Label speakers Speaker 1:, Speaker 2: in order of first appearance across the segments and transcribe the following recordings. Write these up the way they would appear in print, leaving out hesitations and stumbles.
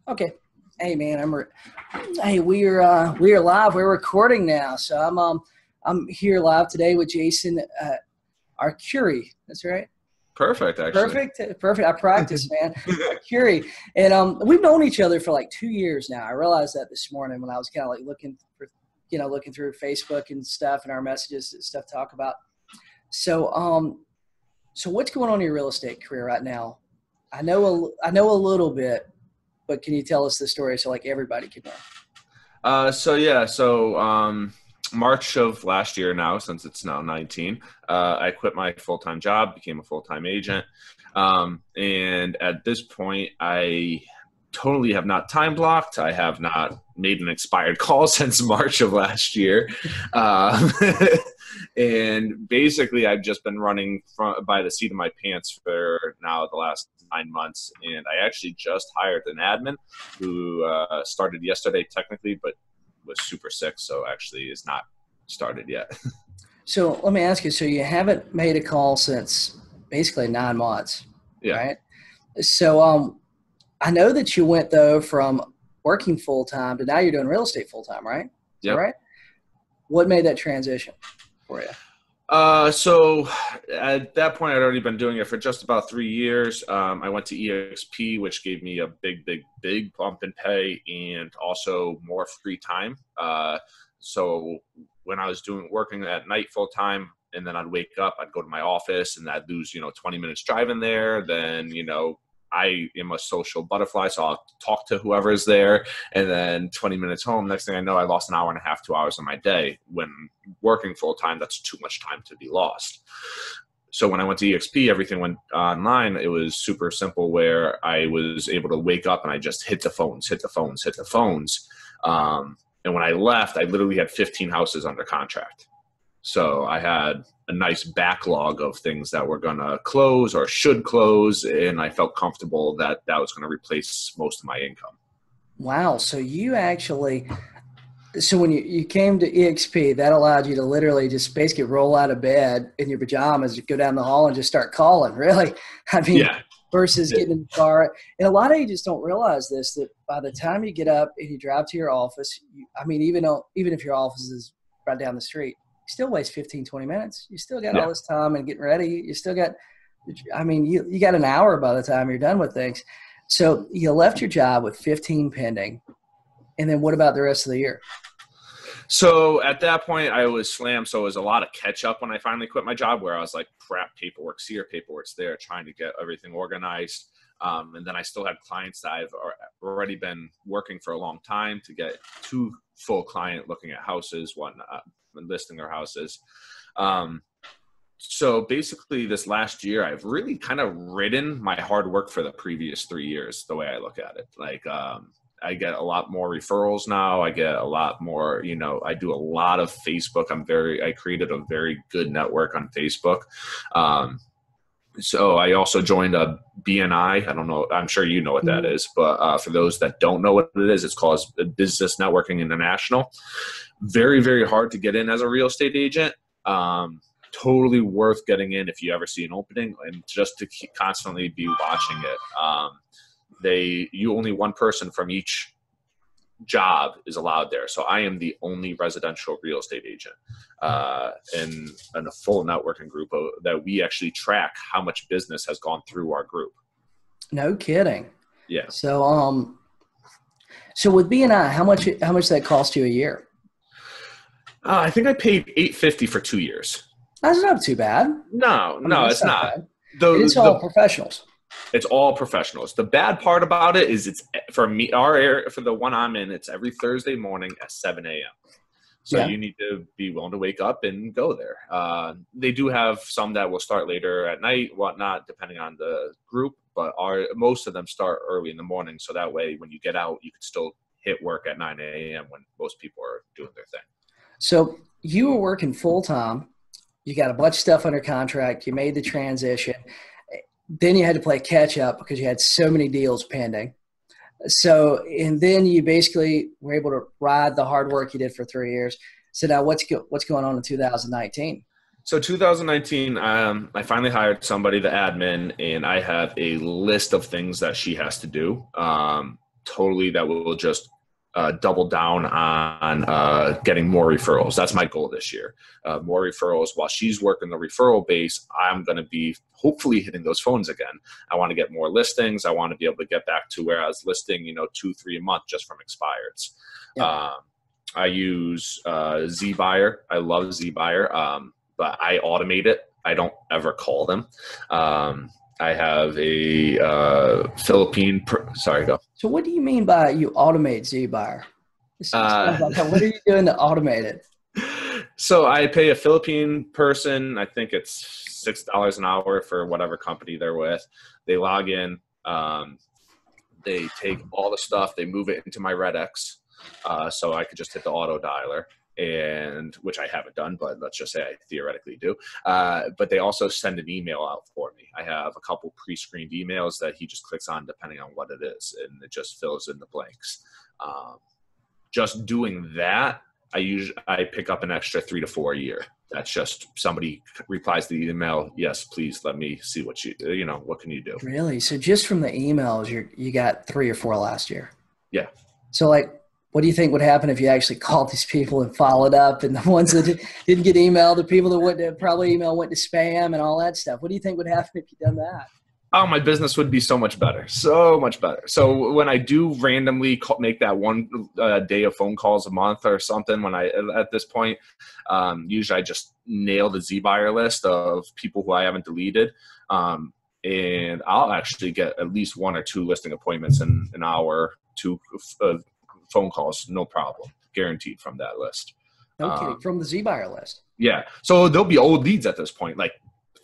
Speaker 1: Okay. Hey man, hey, we are live. We're recording now. So I'm here live today with Jason Arcuri. That's right.
Speaker 2: Perfect, actually.
Speaker 1: Perfect. I practice, man. Arcuri. And we've known each other for like 2 years now. I realized that this morning when I was kind of like looking through Facebook and stuff and our messages and stuff to talk about. So what's going on in your real estate career right now? I know a little bit, but can you tell us the story so like everybody can know?
Speaker 2: March of last year now, since it's now 19, I quit my full-time job, became a full-time agent. And at this point, I totally have not time blocked. I have not made an expired call since March of last year. And basically, I've just been running by the seat of my pants for now the last 9 months. And I actually just hired an admin who started yesterday technically, but was super sick, so actually is not started yet.
Speaker 1: So let me ask you, so you haven't made a call since basically 9 months,
Speaker 2: Yeah.
Speaker 1: right? So I know that you went though from working full-time to now you're doing real estate full-time, right? Is that
Speaker 2: Yep.
Speaker 1: right? What made that transition for you?
Speaker 2: So at that point, I'd already been doing it for just about 3 years. I went to EXP, which gave me a big bump in pay and also more free time. So when I was working at night full time, and then I'd wake up, I'd go to my office and I'd lose, 20 minutes driving there. Then, I am a social butterfly, so I'll talk to whoever's there, and then 20 minutes home. Next thing I know, I lost an hour and a half, 2 hours of my day. When working full time, that's too much time to be lost. So when I went to EXP, everything went online. It was super simple where I was able to wake up and I just hit the phones. And when I left, I literally had 15 houses under contract. So I had a nice backlog of things that were going to close or should close, and I felt comfortable that that was going to replace most of my income.
Speaker 1: Wow. So when you came to EXP, that allowed you to literally just basically roll out of bed in your pajamas, go down the hall and just start calling, really? I mean,
Speaker 2: Yeah.
Speaker 1: Versus getting in the car. And a lot of agents don't realize this, that by the time you get up and you drive to your office, even if your office is right down the street, you still waste 15, 20 minutes. You still got all this time and getting ready. You still got, you got an hour by the time you're done with things. So you left your job with 15 pending. And then what about the rest of the year?
Speaker 2: So at that point, I was slammed. So it was a lot of catch up when I finally quit my job, where I was like, crap, paperwork's here, paperwork's there, trying to get everything organized. And then I still had clients that I've already been working for a long time to get to full client looking at houses, whatnot, and listing their houses. So basically this last year, I've really kind of ridden my hard work for the previous 3 years, the way I look at it. Like, I get a lot more referrals now. I get a lot more, I do a lot of Facebook. I created a very good network on Facebook. So I also joined a BNI. I don't know. I'm sure you know what that is, but for those that don't know what it is, it's called Business Networking International. Very, very hard to get in as a real estate agent. Totally worth getting in if you ever see an opening, and just to constantly be watching it. Only one person from each job is allowed there. So I am the only residential real estate agent in a full networking group that we actually track how much business has gone through our group.
Speaker 1: No kidding.
Speaker 2: Yeah.
Speaker 1: So with BNI, how much that cost you a year?
Speaker 2: I think I paid $850 for 2 years.
Speaker 1: That's not too bad.
Speaker 2: No, it's not.
Speaker 1: It's all professionals.
Speaker 2: It's all professionals. The bad part about it is it's for me, our area, for the one I'm in, it's every Thursday morning at 7 a.m. So you need to be willing to wake up and go there. They do have some that will start later at night, whatnot, depending on the group. But most of them start early in the morning. So that way, when you get out, you can still hit work at 9 a.m. when most people are doing their thing.
Speaker 1: So you were working full time. You got a bunch of stuff under contract. You made the transition. Then you had to play catch up because you had so many deals pending. So, and then you basically were able to ride the hard work you did for 3 years. So now what's going on in 2019?
Speaker 2: So 2019, I finally hired somebody, the admin, and I have a list of things that she has to do. totally that will just double down on getting more referrals. That's my goal this year. More referrals. While she's working the referral base, I'm going to be hopefully hitting those phones again. I want to get more listings. I want to be able to get back to where I was listing, 2-3 a month just from expireds. Yeah. I use ZBuyer. I love ZBuyer, but I automate it. I don't ever call them. I have a Philippine. Sorry, go.
Speaker 1: So what do you mean by you automate ZBuyer? What are you doing to automate it?
Speaker 2: So I pay a Philippine person. I think it's $6 an hour for whatever company they're with. They log in. They take all the stuff. They move it into my RedX. So I could just hit the auto dialer, and which I haven't done, but let's just say I theoretically do. But they also send an email out for me. I have a couple pre-screened emails that he just clicks on depending on what it is, and it just fills in the blanks. Just doing that, I pick up an extra 3 to 4 a year. That's just somebody replies to the email. Yes, please let me see what what can you do? Really?
Speaker 1: So just from the emails, you got 3 or 4 last year.
Speaker 2: Yeah.
Speaker 1: So what do you think would happen if you actually called these people and followed up, and the ones that didn't get emailed, the people that went probably email went to spam and all that stuff? What do you think would happen if you done that?
Speaker 2: Oh, my business would be so much better. So much better. So when I do randomly make that one day of phone calls a month or something, at this point, usually I just nail the ZBuyer list of people who I haven't deleted. And I'll actually get at least 1 or 2 listing appointments in an hour, 2 phone calls, no problem, guaranteed from that list.
Speaker 1: No kidding, from the ZBuyer list.
Speaker 2: Yeah. So there'll be old leads at this point, like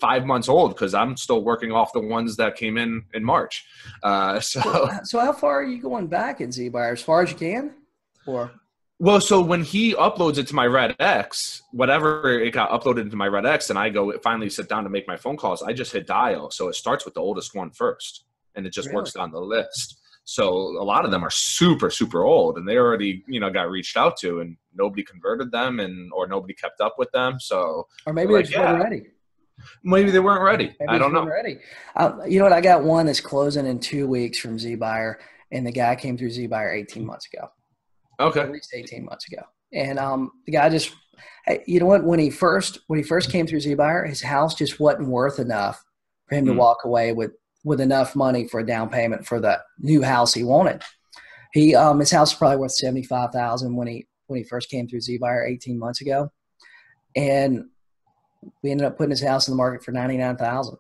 Speaker 2: 5 months old, because I'm still working off the ones that came in March. So
Speaker 1: how far are you going back in ZBuyer? As far as you can? Or?
Speaker 2: Well, so when he uploads it to my RedX, whatever it got uploaded into my RedX, and I finally sit down to make my phone calls, I just hit dial. So it starts with the oldest one first, and it just works down the list. So a lot of them are super, super old, and they already, got reached out to, and nobody converted them, or nobody kept up with them. So,
Speaker 1: or maybe they just weren't ready.
Speaker 2: Maybe they weren't ready. I don't know.
Speaker 1: Ready. You know what? I got one that's closing in 2 weeks from ZBuyer, and the guy came through ZBuyer 18 months ago.
Speaker 2: Okay.
Speaker 1: At least 18 months ago. And the guy just, you know what? When he first came through ZBuyer, his house just wasn't worth enough for him to walk away with enough money for a down payment for the new house he wanted. His house was probably worth $75,000 when he first came through ZBuyer 18 months ago, and we ended up putting his house in the market for $99,000.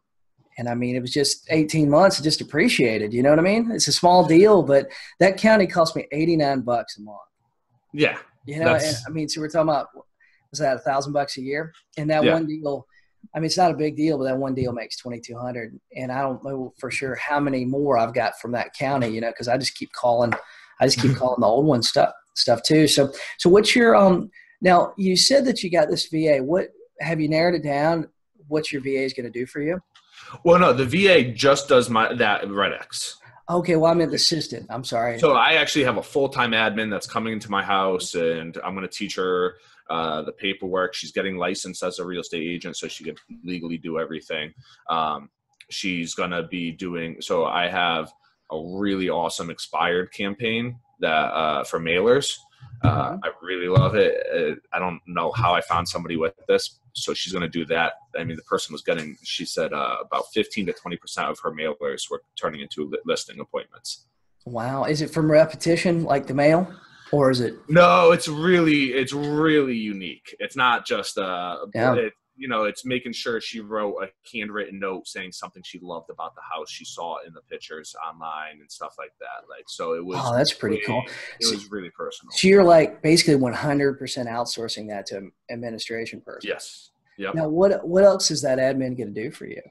Speaker 1: And I mean, it was just 18 months, it just appreciated. You know what I mean? It's a small deal, but that county cost me $89 a month.
Speaker 2: Yeah.
Speaker 1: And I mean, so we're talking about, was that $1,000 a year? And that one deal, I mean, it's not a big deal, but that one deal makes $2,200, and I don't know for sure how many more I've got from that county, because I just keep calling. The old one stuff too. So what's your now? You said that you got this VA. What have you narrowed it down? What your VA is going to do for you?
Speaker 2: Well, no, the VA just does that RedX.
Speaker 1: Okay, well, I'm an assistant. I'm sorry.
Speaker 2: So I actually have a full-time admin that's coming into my house, and I'm going to teach her the paperwork. She's getting licensed as a real estate agent, so she can legally do everything. She's going to be doing – so I have a really awesome expired campaign that for mailers. I really love it. I don't know how I found somebody with this. So she's going to do that. I mean, the person was getting, she said about 15 to 20% of her mailers were turning into listing appointments.
Speaker 1: Wow. Is it from repetition, like the mail, or is it?
Speaker 2: No, it's really unique. It's not just, it's making sure she wrote a handwritten note saying something she loved about the house. She saw it in the pictures online and stuff like that. So it was. Oh,
Speaker 1: that's pretty cool.
Speaker 2: It was really personal.
Speaker 1: So you're like basically 100% outsourcing that to an administration person.
Speaker 2: Yes. Yep.
Speaker 1: Now, what else is that admin going to do for you?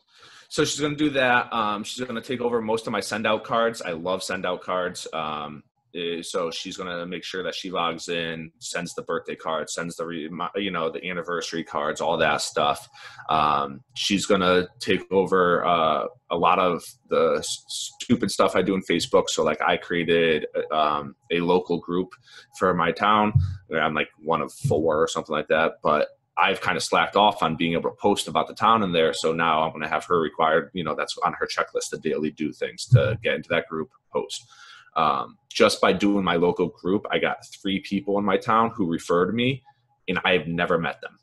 Speaker 2: So she's going to do that. She's going to take over most of my send out cards. I love send out cards. So she's going to make sure that she logs in, sends the birthday cards, sends the anniversary cards, all that stuff. She's going to take over a lot of the stupid stuff I do in Facebook. So like I created a local group for my town. I'm like one of 4 or something like that, but I've kind of slacked off on being able to post about the town in there. So now I'm going to have her required, that's on her checklist to daily do things to get into that group, post. Just by doing my local group, I got 3 people in my town who referred me, and I've never met them.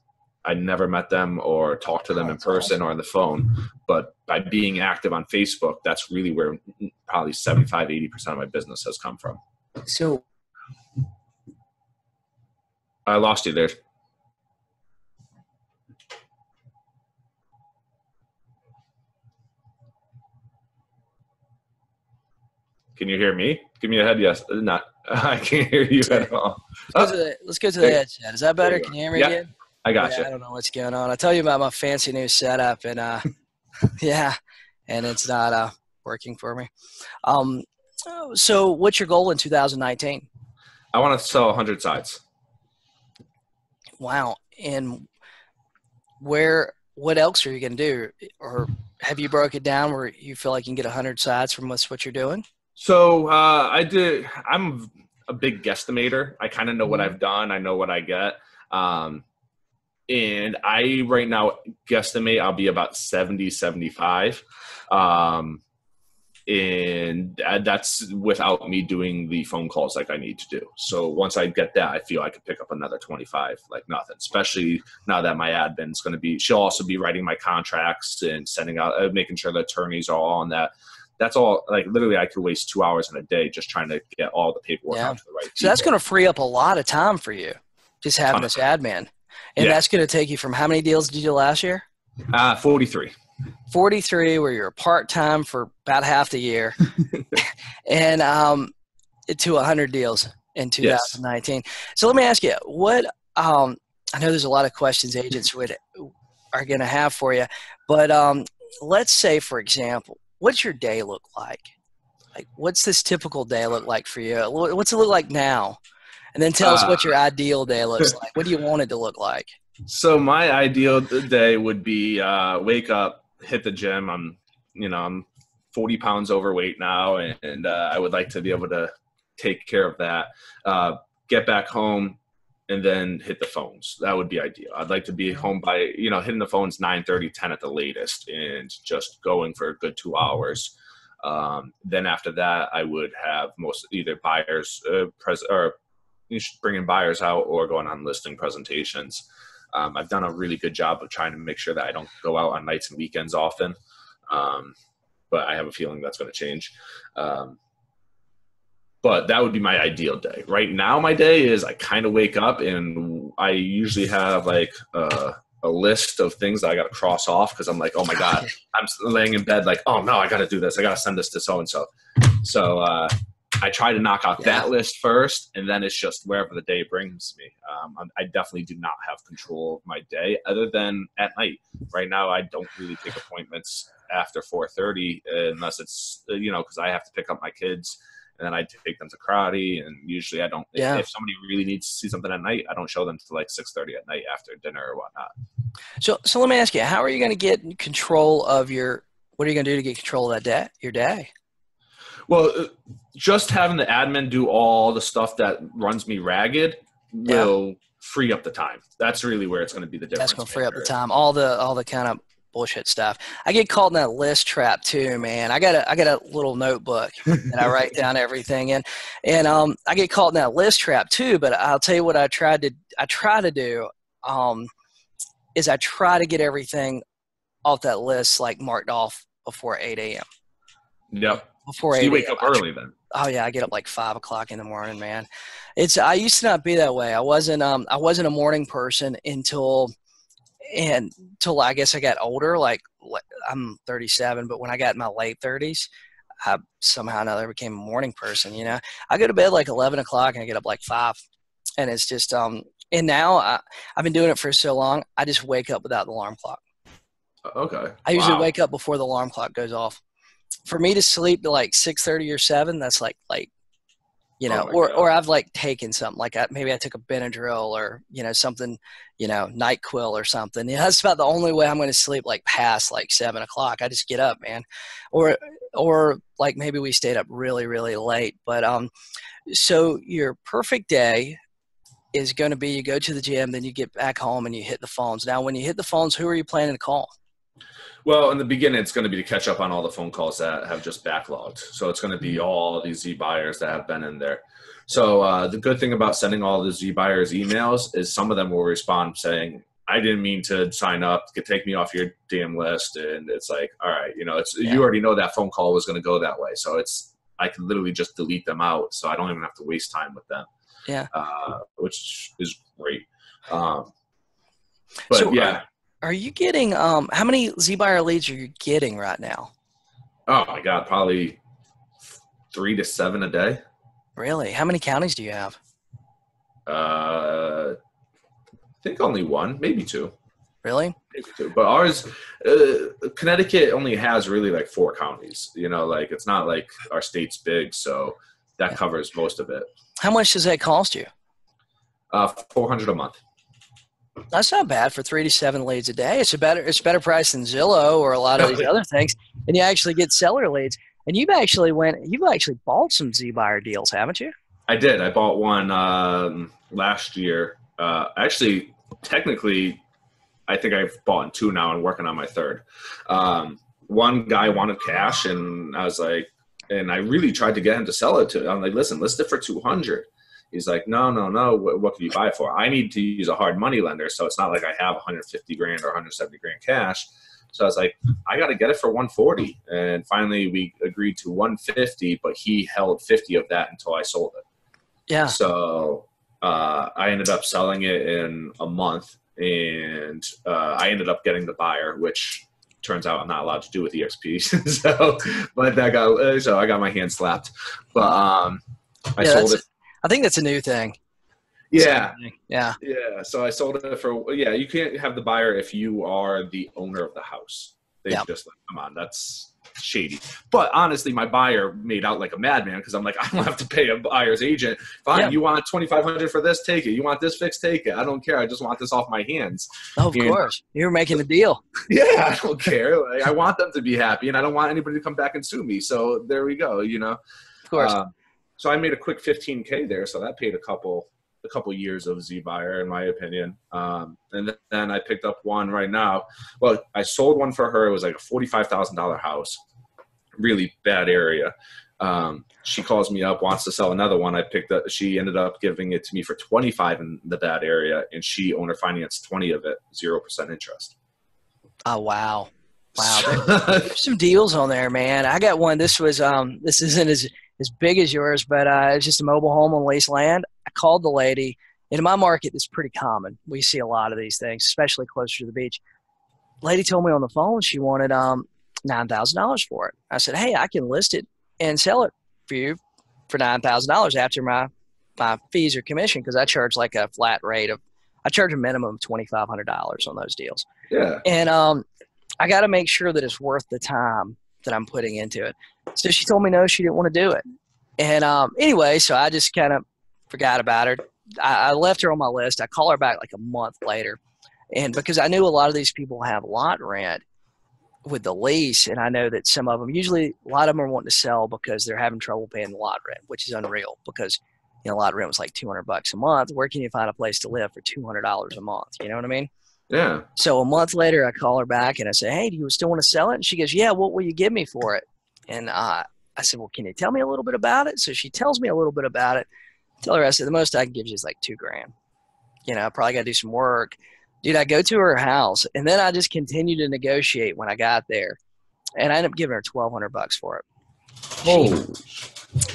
Speaker 2: I never met them or talked to them in person or on the phone. But by being active on Facebook, that's really where probably 75, 80% of my business has come from.
Speaker 1: So
Speaker 2: I lost you there. Can you hear me? Give me a head yes. Not. I can't hear you at all.
Speaker 1: Let's go to the headset. Is that better? Can you hear me again?
Speaker 2: I got you.
Speaker 1: I don't know what's going on. I'll tell you about my fancy new setup, and yeah, and it's not working for me. So what's your goal in 2019?
Speaker 2: I want to sell 100 sides.
Speaker 1: Wow. And what else are you going to do? Or have you broke it down where you feel like you can get 100 sides from what you're doing?
Speaker 2: So I'm a big guesstimator. I kind of know what I've done. I know what I get. And I right now guesstimate I'll be about 70, 75. And that's without me doing the phone calls like I need to do. So once I get that, I feel I could pick up another 25 like nothing, especially now that my admin's going to be, she'll also be writing my contracts and sending out, making sure the attorneys are all on that. That's all, like literally I could waste 2 hours in a day just trying to get all the paperwork out to the right people.
Speaker 1: So that's going to free up a lot of time for you, just having this admin. And that's going to take you from how many deals did you do last year?
Speaker 2: 43.
Speaker 1: 43, where you're part-time for about half the year, and to 100 deals in 2019. Yes. So let me ask you, what I know there's a lot of questions agents are going to have for you, but let's say, for example, what's your day look like? Like, what's this typical day look like for you? What's it look like now? And then tell us what your ideal day looks like. What do you want it to look like?
Speaker 2: So my ideal day would be wake up, hit the gym. I'm 40 pounds overweight now, and I would like to be able to take care of that. Get back home, and then hit the phones. That would be ideal. I'd like to be home by, hitting the phones 9:30, 10 at the latest, and just going for a good 2 hours. Then after that, I would have either buyers or bringing buyers out or going on listing presentations. I've done a really good job of trying to make sure that I don't go out on nights and weekends often. But I have a feeling that's going to change. But that would be my ideal day. Right now, my day is I kind of wake up and I usually have like a list of things that I got to cross off because I'm like, oh my God, I'm laying in bed like, oh no, I got to do this. I got to send this to so-and-so. So I try to knock out that list first, and then it's just wherever the day brings me. I definitely do not have control of my day other than at night. Right now, I don't really take appointments after 4:30 unless it's, because I have to pick up my kids, and then I take them to karate, and usually I don't. If somebody really needs to see something at night, I don't show them to like 6:30 at night after dinner or whatnot.
Speaker 1: So let me ask you, how are you going to get control of what are you going to do to get control of your day?
Speaker 2: Well, just having the admin do all the stuff that runs me ragged will free up the time. That's really where it's going to be the difference.
Speaker 1: That's going to free up the time. All the kind of bullshit stuff. I get caught in that list trap too, man. I got a little notebook and I write down everything in, and I get caught in that list trap too. But I'll tell you what I try to do is I try to get everything off that list like marked off before 8 a.m.
Speaker 2: Yep.
Speaker 1: Before
Speaker 2: so you wake up early then?
Speaker 1: Oh yeah, I get up like 5 o'clock in the morning, man. I used to not be that way. I wasn't a morning person until I guess I got older. Like I'm 37, but when I got in my late 30s, I somehow or another became a morning person. I go to bed like 11 o'clock and I get up like 5, and it's just and now I've been doing it for so long. I just wake up without the alarm clock.
Speaker 2: Okay.
Speaker 1: I usually wake up before the alarm clock goes off. For me to sleep to like 6:30 or 7, that's like late, or I've like taken something like maybe I took a Benadryl or, something, NyQuil or something. That's about the only way I'm going to sleep like past like 7 o'clock. I just get up, man. Or like maybe we stayed up really, really late. But so your perfect day is going to be you go to the gym, then you get back home and you hit the phones. Now, when you hit the phones, who are you planning to call?
Speaker 2: Well, in the beginning, it's going to be to catch up on all the phone calls that have just backlogged. So it's going to be all these Z buyers that have been in there. So the good thing about sending all the Z buyers emails is some of them will respond saying, I didn't mean to sign up. Take me off your damn list. And it's like, all right, you already know that phone call was going to go that way. So I can literally just delete them out. So I don't even have to waste time with them.
Speaker 1: Yeah.
Speaker 2: Which is great.
Speaker 1: Are you getting how many Z buyer leads are you getting right now?
Speaker 2: Oh my God, probably 3 to 7 a day.
Speaker 1: Really? How many counties do you have?
Speaker 2: I think only 1, maybe 2.
Speaker 1: Really?
Speaker 2: Maybe 2. But ours, Connecticut only has really like 4 counties. Like it's not like our state's big, so that covers most of it.
Speaker 1: How much does that cost you?
Speaker 2: $400 a month.
Speaker 1: That's not bad for 3 to 7 leads a day. It's a better price than Zillow or a lot of these other things, and you actually get seller leads. And you've actually bought some Z buyer deals, haven't you?
Speaker 2: I did. I bought one last year. Actually, technically, I think I've bought 2 now and working on my 3rd. One guy wanted cash, and I was like, and I really tried to get him to sell it to. I'm like, listen, list it for $200. He's like, no. What can you buy it for? I need to use a hard money lender, so it's not like I have 150 grand or 170 grand cash. So I was like, I got to get it for 140. And finally, we agreed to 150, but he held 50 of that until I sold it.
Speaker 1: Yeah.
Speaker 2: So I ended up selling it in a month, and I ended up getting the buyer, which turns out I'm not allowed to do with EXP. So I got my hand slapped. But I sold it.
Speaker 1: I think that's a new thing.
Speaker 2: Yeah.
Speaker 1: Yeah.
Speaker 2: Yeah. So I sold it for, you can't have the buyer if you are the owner of the house. They just like, come on, that's shady. But honestly, my buyer made out like a madman because I'm like, I don't have to pay a buyer's agent. Fine. You want $2,500 for this? Take it. You want this fixed? Take it. I don't care. I just want this off my hands.
Speaker 1: Oh, of course. You're making a deal.
Speaker 2: Yeah. I don't care. Like, I want them to be happy, and I don't want anybody to come back and sue me. So there we go.
Speaker 1: Of course.
Speaker 2: So I made a quick $15K there. So that paid a couple years of Z buyer, in my opinion. And then I picked up one right now. Well, I sold one for her. It was like a $45,000 house, really bad area. She calls me up, wants to sell another one. She ended up giving it to me for 25 in the bad area, and she owner financed 20 of it, 0% interest.
Speaker 1: Oh, wow. There's some deals on there, man. I got one. This was, this isn't as big as yours, but it's just a mobile home on leased land. I called the lady. In my market, it's pretty common. We see a lot of these things, especially closer to the beach. Lady told me on the phone she wanted $9,000 for it. I said, hey, I can list it and sell it for you for $9,000 after my fees or commission, because I charge like a flat rate I charge a minimum of $2,500 on those deals.
Speaker 2: Yeah.
Speaker 1: And I got to make sure that it's worth the time that I'm putting into it. So she told me no, she didn't want to do it. And anyway, so I just kind of forgot about her. I left her on my list. I call her back like a month later. And because I knew a lot of these people have lot rent with the lease, and I know that some of them, usually a lot of them are wanting to sell because they're having trouble paying the lot rent, which is unreal because, lot rent was like $200 a month. Where can you find a place to live for $200 a month? You know what I mean?
Speaker 2: Yeah.
Speaker 1: So a month later, I call her back and I say, hey, do you still want to sell it? And she goes, yeah, what will you give me for it? And I said, well, can you tell me a little bit about it? So she tells me a little bit about it. I tell her, I said, the most I can give you is like $2,000. I probably got to do some work. Dude, I go to her house, and then I just continue to negotiate when I got there. And I ended up giving her $1,200 for it.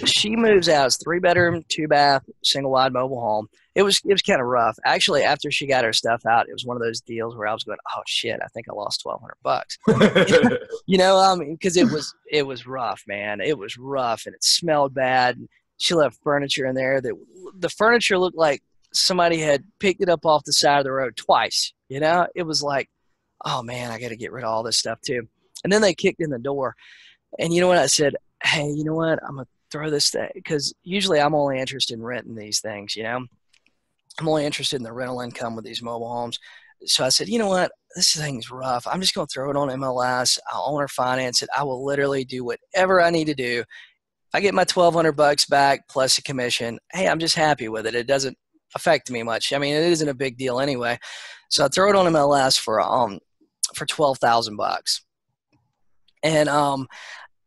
Speaker 1: She moves out. It's 3-bedroom, 2-bath, single-wide mobile home. It was kind of rough. Actually, after she got her stuff out, it was one of those deals where I was going, oh, shit, I think I lost $1,200. Because it was rough, man. It was rough, and it smelled bad. She left furniture in there. The furniture looked like somebody had picked it up off the side of the road twice. It was like, oh, man, I got to get rid of all this stuff too. And then they kicked in the door. And you know what? I said, hey, you know what? I'm going to throw this thing, because usually I'm only interested in renting these things, I'm only interested in the rental income with these mobile homes. So I said, you know what? This thing's rough. I'm just going to throw it on MLS. I'll owner finance it. I will literally do whatever I need to do. If I get my $1,200 back plus a commission, hey, I'm just happy with it. It doesn't affect me much. I mean, it isn't a big deal anyway. So I throw it on MLS for for $12,000. And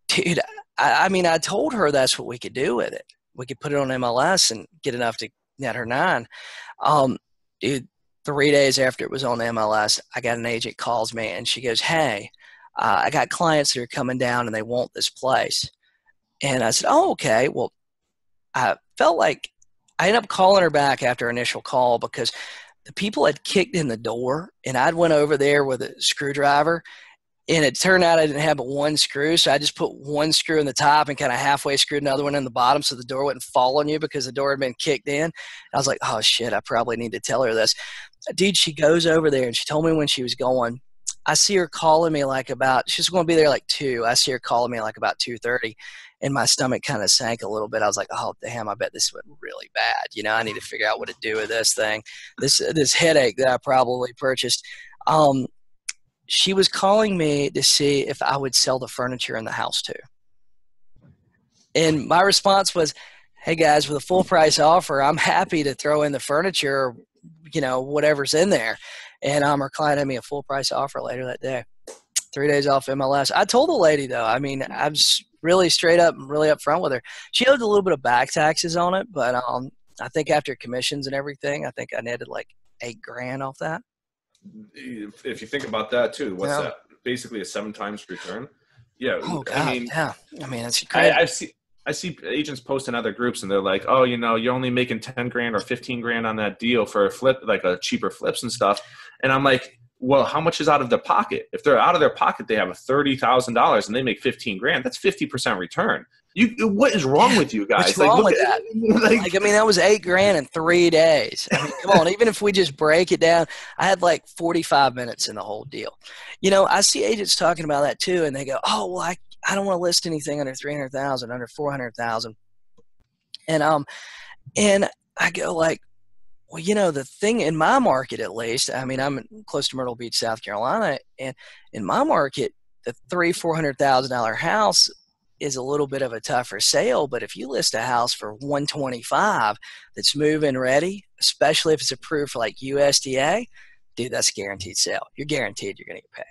Speaker 1: dude, I mean, I told her that's what we could do with it. We could put it on MLS and get enough to net her 9. Dude, 3 days after it was on MLS, I got an agent calls me and she goes, "Hey, I got clients that are coming down and they want this place." And I said, "Oh, okay." Well, I felt like I ended up calling her back after our initial call because the people had kicked in the door and I'd went over there with a screwdriver. And it turned out I didn't have but one screw, so I just put one screw in the top and kind of halfway screwed another one in the bottom so the door wouldn't fall on you because the door had been kicked in. I was like, oh, shit, I probably need to tell her this. Dude, she goes over there, and she told me when she was going. I see her calling me like about – she's going to be there like 2. I see her calling me like about 2:30, and my stomach kind of sank a little bit. I was like, oh, damn, I bet this went really bad. You know, I need to figure out what to do with this thing, this headache that I probably purchased. She was calling me to see if I would sell the furniture in the house too. And my response was, hey guys, with a full price offer, I'm happy to throw in the furniture, you know, whatever's in there. And her client had me a full price offer later that day. 3 days off MLS. I told the lady though, I mean, I was really straight up and really upfront with her. She owed a little bit of back taxes on it, but I think after commissions and everything, I think I netted like $8,000 off that.
Speaker 2: If you think about that too, what's that? Basically a 7 times return. Yeah.
Speaker 1: Oh God, I mean, that's
Speaker 2: crazy. I see agents post in other groups and they're like, oh, you know, you're only making $10,000 or $15,000 on that deal for a flip, like a cheaper flips and stuff. And I'm like, well, how much is out of their pocket? If they're out of their pocket, they have $30,000 and they make $15,000. That's 50% return. What is wrong with you guys?
Speaker 1: What's wrong with that? Like, I mean, that was $8,000 in 3 days. I mean, come on, even if we just break it down, I had like 45 minutes in the whole deal. You know, I see agents talking about that too, and they go, oh, well, I don't want to list anything under 300,000, under 400,000. And I go like, well, you know, the thing in my market, at least, I mean, I'm close to Myrtle Beach, South Carolina, and in my market, the $400,000 house is a little bit of a tougher sale. But if you list a house for 125 that's move-in ready, especially if it's approved for like USDA, dude, that's a guaranteed sale. You're guaranteed you're going to get paid.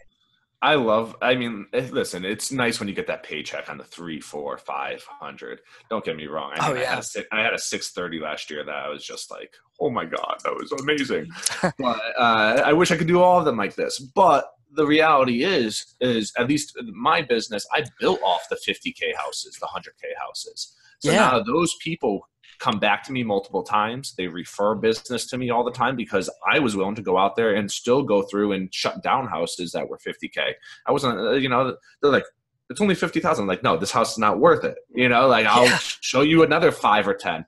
Speaker 2: I mean, listen, it's nice when you get that paycheck on the 300, 400, 500. Don't get me wrong. I had a 630 last year that I was just like, oh my God, that was amazing. But I wish I could do all of them like this. But the reality is at least my business, I built off the 50K houses, the 100K houses. So now those people come back to me multiple times. They refer business to me all the time because I was willing to go out there and still go through and shut down houses that were 50K. I wasn't, you know, they're like, it's only 50,000. I'm like, no, this house is not worth it. You know, like I'll show you another 5 or 10.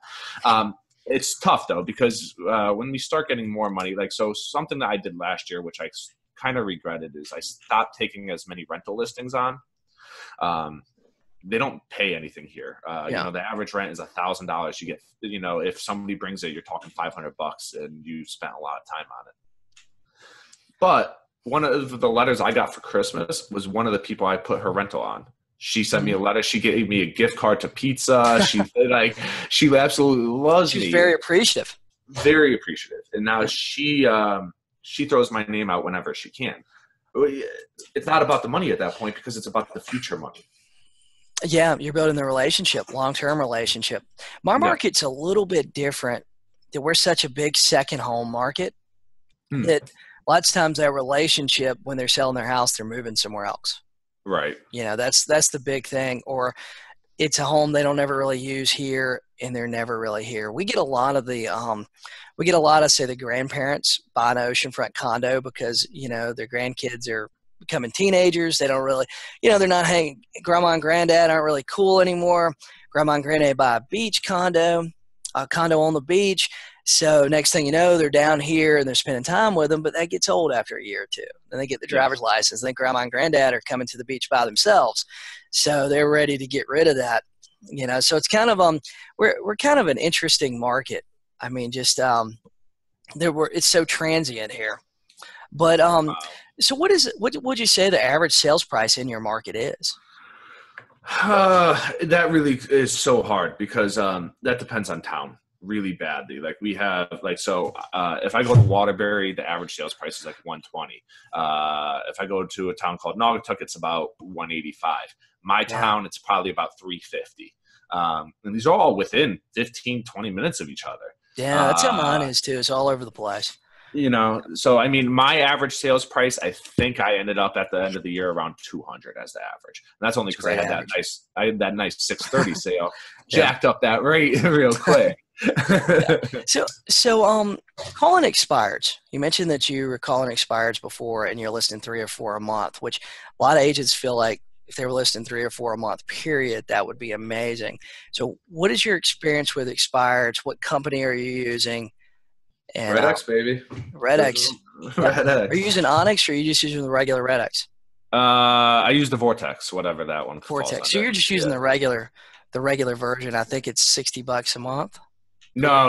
Speaker 2: It's tough though, because when we start getting more money, like, so something that I did last year, which I kind of regretted, is I stopped taking as many rental listings on. They don't pay anything here. You know, the average rent is $1,000. You get, you know, if somebody brings it, you're talking $500 and you spent a lot of time on it. But one of the letters I got for Christmas was one of the people I put her rental on. She sent me a letter. She gave me a gift card to pizza. She absolutely loves me.
Speaker 1: She's very appreciative.
Speaker 2: Very appreciative. And now she throws my name out whenever she can. It's not about the money at that point because it's about the future money.
Speaker 1: Yeah, you're building the relationship, long-term relationship. My market's a little bit different. That we're such a big second home market that lots of times that relationship, when they're selling their house, they're moving somewhere else.
Speaker 2: Right.
Speaker 1: You know, that's the big thing. Or it's a home they don't ever really use here, and they're never really here. We get a lot of say the grandparents buy an oceanfront condo because, you know, their grandkids are becoming teenagers. They don't really, you know, they're not hanging. Grandma and granddad aren't really cool anymore. Grandma and granddad buy a beach condo, a condo on the beach. So next thing you know, they're down here and they're spending time with them, but that gets old after a year or two. Then they get the driver's license. Then grandma and granddad are coming to the beach by themselves. So they're ready to get rid of that, you know. So it's kind of we're kind of an interesting market. I mean, just it's so transient here. But so what would you say the average sales price in your market is?
Speaker 2: That really is so hard because that depends on town. really badly. Like we have if I go to Waterbury, the average sales price is like 120. If I go to a town called Naugatuck, it's about 185. My town, it's probably about 350. And these are all within 15, 20 minutes of each other.
Speaker 1: Yeah, that's how mine is too. It's all over the place.
Speaker 2: So I mean, my average sales price, I think I ended up at the end of the year around 200 as the average. And that's only because I had that nice 630 sale, jacked up that rate real quick.
Speaker 1: So calling expireds. You mentioned that you were calling expireds before, and you're listing 3 or 4 a month, which a lot of agents feel like if they were listing 3 or 4 a month, period, that would be amazing. So, what is your experience with expireds? What company are you using? And,
Speaker 2: Red X, baby.
Speaker 1: Red X.
Speaker 2: Red X.
Speaker 1: Are you using Onyx, or are you just using the regular Red X?
Speaker 2: I use the Vortex, whatever that one.
Speaker 1: Vortex. So you're just using the regular version. I think it's $60 a month.
Speaker 2: No.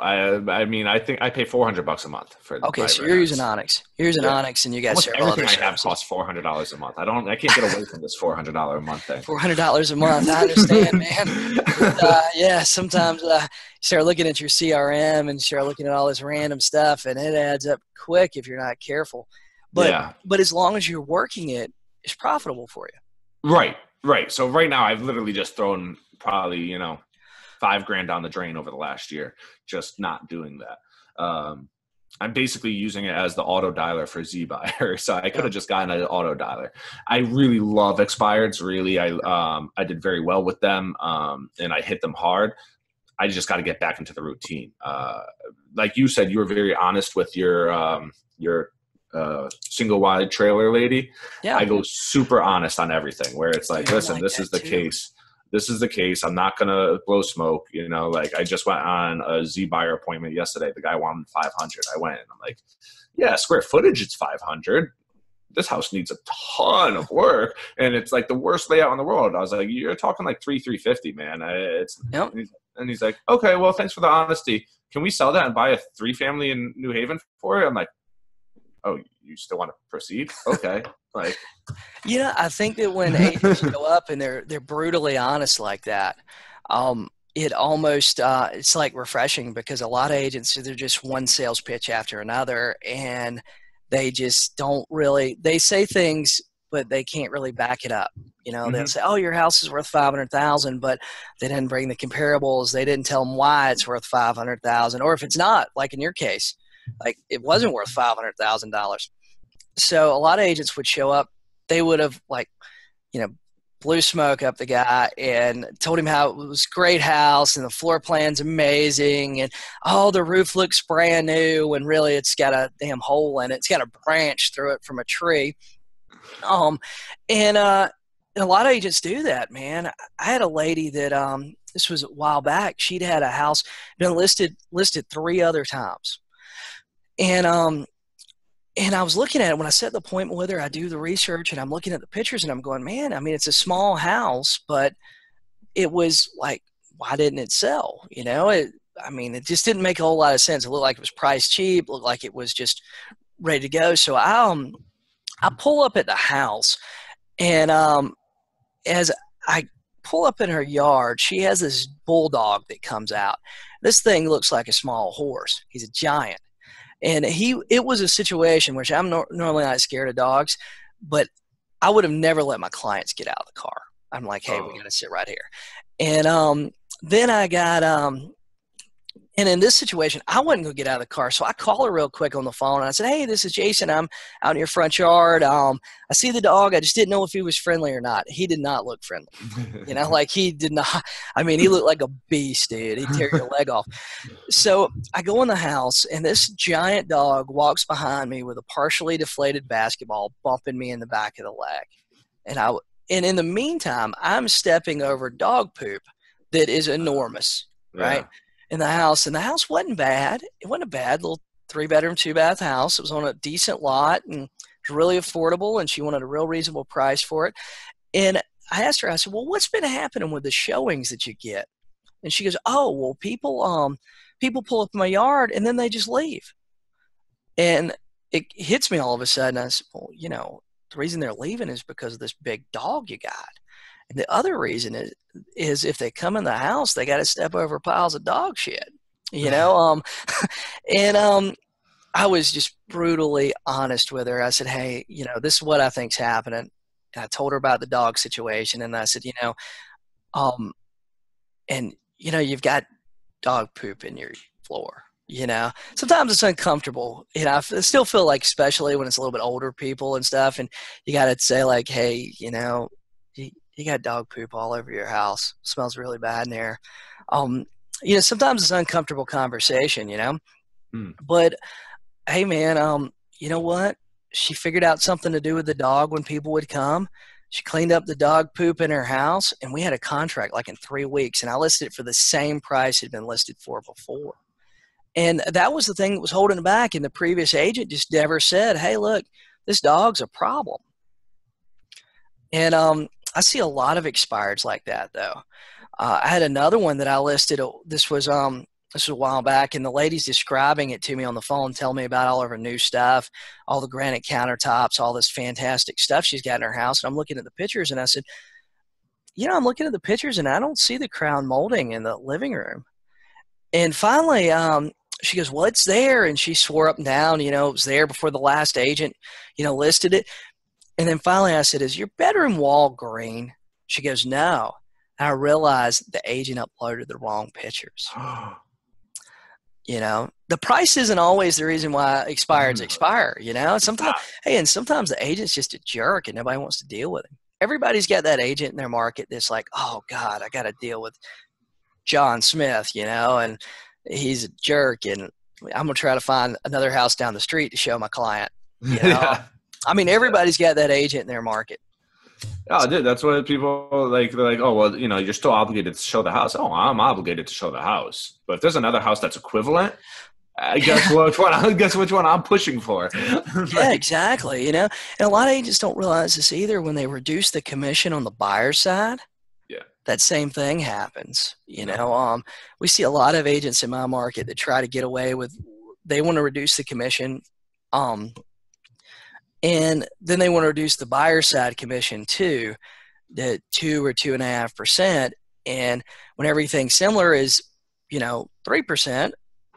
Speaker 2: I mean, I think I pay $400 a month for.
Speaker 1: Okay, so you're using Onyx. You're using Onyx, and you guys share
Speaker 2: everything I have costs $400 a month. I can't get away from this $400 a month thing.
Speaker 1: $400 a month. I understand, man. But, sometimes you start looking at your CRM and start looking at all this random stuff, and it adds up quick if you're not careful. But as long as you're working it, it's profitable for you.
Speaker 2: Right. So right now, I've literally just thrown probably $5,000 down the drain over the last year, just not doing that. I'm basically using it as the auto dialer for Z buyer. So I could have just gotten an auto dialer. I really love expireds. Really, I did very well with them, and I hit them hard. I just got to get back into the routine. Like you said, you were very honest with your single wide trailer lady. Yeah, I go super honest on everything. Where it's like, listen, this is the case. This is the case. I'm not going to blow smoke. Like I just went on a Z buyer appointment yesterday. The guy wanted 500. I went and I'm like, yeah, square footage, it's 500. This house needs a ton of work. And it's like the worst layout in the world. I was like, you're talking like 350, man. And he's like, okay, well, thanks for the honesty. Can we sell that and buy a 3-family in New Haven for it? I'm like, oh, you still want to proceed? Okay.
Speaker 1: I think that when agents go up and they're brutally honest like that, it almost it's like refreshing, because a lot of agents, they're just one sales pitch after another, and they just don't really, they say things, but they can't really back it up. They'll say, oh, your house is worth $500,000, but they didn't bring the comparables. They didn't tell them why it's worth $500,000, or if it's not, like in your case, like it wasn't worth $500,000. So a lot of agents would show up. They would have blew smoke up the guy and told him how it was a great house and the floor plan's amazing and the roof looks brand new, and really it's got a damn hole in it. It's got a branch through it from a tree. And a lot of agents do that, man. I had a lady that this was a while back. She'd had a house been listed 3 other times, and I was looking at it when I set the appointment with her. I do the research and I'm looking at the pictures and I'm going, man, I mean, it's a small house, but it was like, why didn't it sell? It just didn't make a whole lot of sense. It looked like it was priced cheap, looked like it was just ready to go. So I pull up at the house, and as I pull up in her yard, she has this bulldog that comes out. This thing looks like a small horse. He's a giant. And it was a situation which I'm normally not scared of dogs, but I would have never let my clients get out of the car. I'm like, hey, we're going to sit right here. And then I got and in this situation, I wasn't going to get out of the car. So I call her real quick on the phone, and I said, hey, this is Jason. I'm out in your front yard. I see the dog. I just didn't know if he was friendly or not. He did not look friendly. Like he did not. I mean, he looked like a beast, dude. He'd tear your leg off. So I go in the house, and this giant dog walks behind me with a partially deflated basketball, bumping me in the back of the leg. And in the meantime, I'm stepping over dog poop that is enormous, right? In the house. And the house wasn't bad. It wasn't a bad little 3-bedroom, 2-bath house. It was on a decent lot and it was really affordable, and she wanted a real reasonable price for it. And I asked her, I said, well, what's been happening with the showings that you get? And she goes, oh, well, people pull up in my yard and then they just leave. And it hits me all of a sudden. I said, well, the reason they're leaving is because of this big dog you got. And the other reason is if they come in the house, they got to step over piles of dog shit, you know? And I was just brutally honest with her. I said, hey, you know, this is what I think's happening. And I told her about the dog situation, and I said, you know, and you know, you've got dog poop in your floor. You know, sometimes it's uncomfortable. You know, I still feel like, especially when it's a little bit older people and stuff, and you got to say like, hey, you know, you got dog poop all over your house. It smells really bad in there. You know, sometimes it's an uncomfortable conversation, you know, but hey man, you know what? She figured out something to do with the dog when people would come. She cleaned up the dog poop in her house, and we had a contract like in 3 weeks, and I listed it for the same price it had been listed for before. And that was the thing that was holding it back. And the previous agent just never said, hey, look, this dog's a problem. And I see a lot of expireds like that, though. I had another one that I listed. This was a while back, and the lady's describing it to me on the phone, telling me about all of her new stuff, all the granite countertops, all this fantastic stuff she's got in her house. And I'm looking at the pictures, and I said, you know, I'm looking at the pictures, and I don't see the crown molding in the living room. And finally, she goes, well, it's there. And she swore up and down, you know, it was there before the last agent, you know, listed it. And then finally I said, is your bedroom wall green? She goes, no. And I realized the agent uploaded the wrong pictures. You know, the price isn't always the reason why expireds expire, you know. Sometimes, hey, and sometimes the agent's just a jerk and nobody wants to deal with him. Everybody's got that agent in their market that's like, oh, God, I got to deal with John Smith, you know, and he's a jerk, and I'm gonna try to find another house down the street to show my client. You know? Yeah. I mean, everybody's got that agent in their market.
Speaker 2: Oh, dude, that's what people like. They're like, oh, well, you know, you're still obligated to show the house. Oh, I'm obligated to show the house. But if there's another house that's equivalent, I guess which one I'm pushing for.
Speaker 1: Yeah, exactly. You know, and a lot of agents don't realize this either. When they reduce the commission on the buyer side, that same thing happens. You know, we see a lot of agents in my market that try to get away with, they want to reduce the commission, and then they want to reduce the buyer side commission too, the 2 or 2.5%. And when everything similar is, you know, 3%,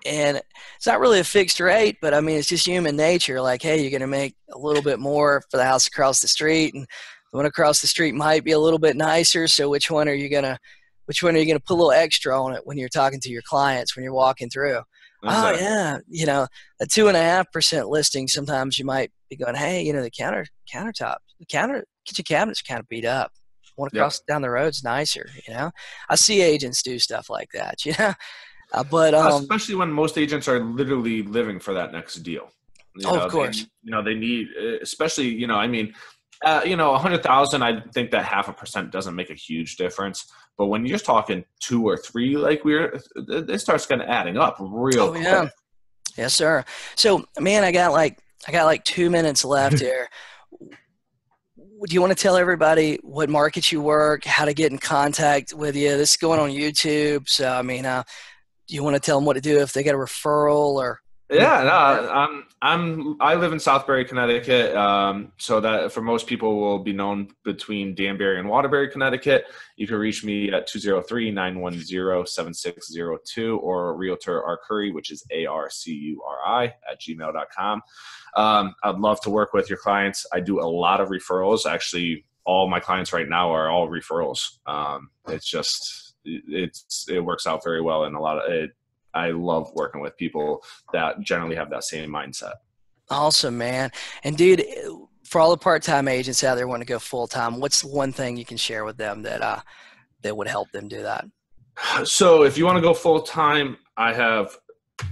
Speaker 1: and it's not really a fixed rate, but I mean, it's just human nature. Like, hey, you're going to make a little bit more for the house across the street, and the one across the street might be a little bit nicer. So which one are you gonna put a little extra on it when you're talking to your clients, when you're walking through? Exactly. Oh yeah, you know, a 2.5% listing. Sometimes you might be going, hey, you know, the kitchen cabinet's kind of beat up. One across down the road's nicer. You know, I see agents do stuff like that. You know, but
Speaker 2: especially when most agents are literally living for that next deal. You know,
Speaker 1: of course.
Speaker 2: They need, especially, you know, I mean. You know, 100,000, I think that 0.5% doesn't make a huge difference. But when you're talking 2 or 3, like it starts kind of adding up real quick. Yeah.
Speaker 1: Yes, sir. So, man, I got like 2 minutes left here. Do you want to tell everybody what markets you work, how to get in contact with you? This is going on YouTube. So, I mean, do you want to tell them what to do if they get a referral or?
Speaker 2: Yeah, no, I live in Southbury, Connecticut. So that for most people will be known between Danbury and Waterbury, Connecticut. You can reach me at 203-910-7602 or Realtor Arcuri, which is ARCURI @gmail.com. I'd love to work with your clients. I do a lot of referrals. Actually, all my clients right now are all referrals. It works out very well, and I love working with people that generally have that same mindset.
Speaker 1: Awesome, man. And dude, for all the part-time agents out there wanting to go full-time, what's one thing you can share with them that would help them do that?
Speaker 2: So if you want to go full-time, I have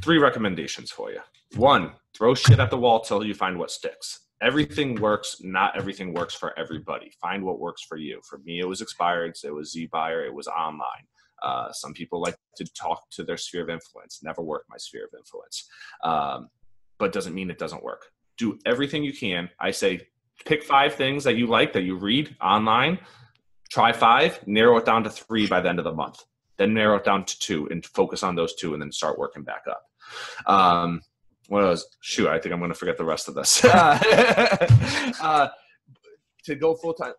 Speaker 2: 3 recommendations for you. 1, throw shit at the wall till you find what sticks. Everything works. Not everything works for everybody. Find what works for you. For me, it was expireds. It was Z-Buyer. It was online. Some people like to talk to their sphere of influence. Never worked my sphere of influence. But doesn't mean it doesn't work. Do everything you can. I say pick 5 things that you like, that you read online. Try 5, narrow it down to 3 by the end of the month. Then narrow it down to 2 and focus on those 2 and then start working back up. What else? Shoot, I think I'm going to forget the rest of this. To go full-time,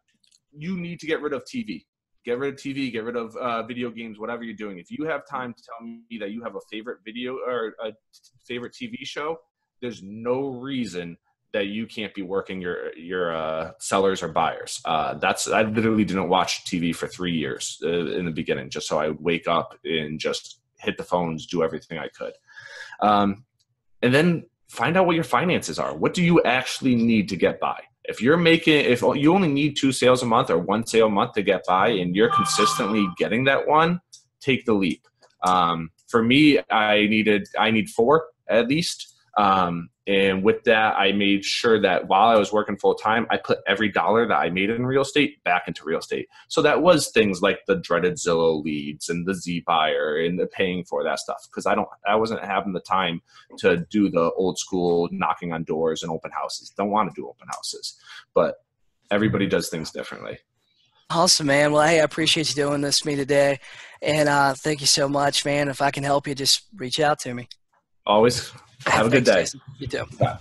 Speaker 2: you need to get rid of TV. Get rid of TV, get rid of video games, whatever you're doing. If you have time to tell me that you have a favorite video or a favorite TV show, there's no reason that you can't be working your sellers or buyers. I literally didn't watch TV for 3 years in the beginning, just so I would wake up and just hit the phones, do everything I could. And then find out what your finances are. What do you actually need to get by? If you only need 2 sales a month or 1 sale a month to get by, and you're consistently getting that one, take the leap. For me, I need 4 at least. And with that, I made sure that while I was working full time, I put every dollar that I made in real estate back into real estate. So that was things like the dreaded Zillow leads and the Z buyer and the paying for that stuff. Cause I wasn't having the time to do the old school knocking on doors and open houses. Don't want to do open houses, but everybody does things differently.
Speaker 1: Awesome, man. Well, hey, I appreciate you doing this to me today. And thank you so much, man. If I can help you, just reach out to me.
Speaker 2: Always. Have a good day.
Speaker 1: Jason. You too.
Speaker 2: Bye.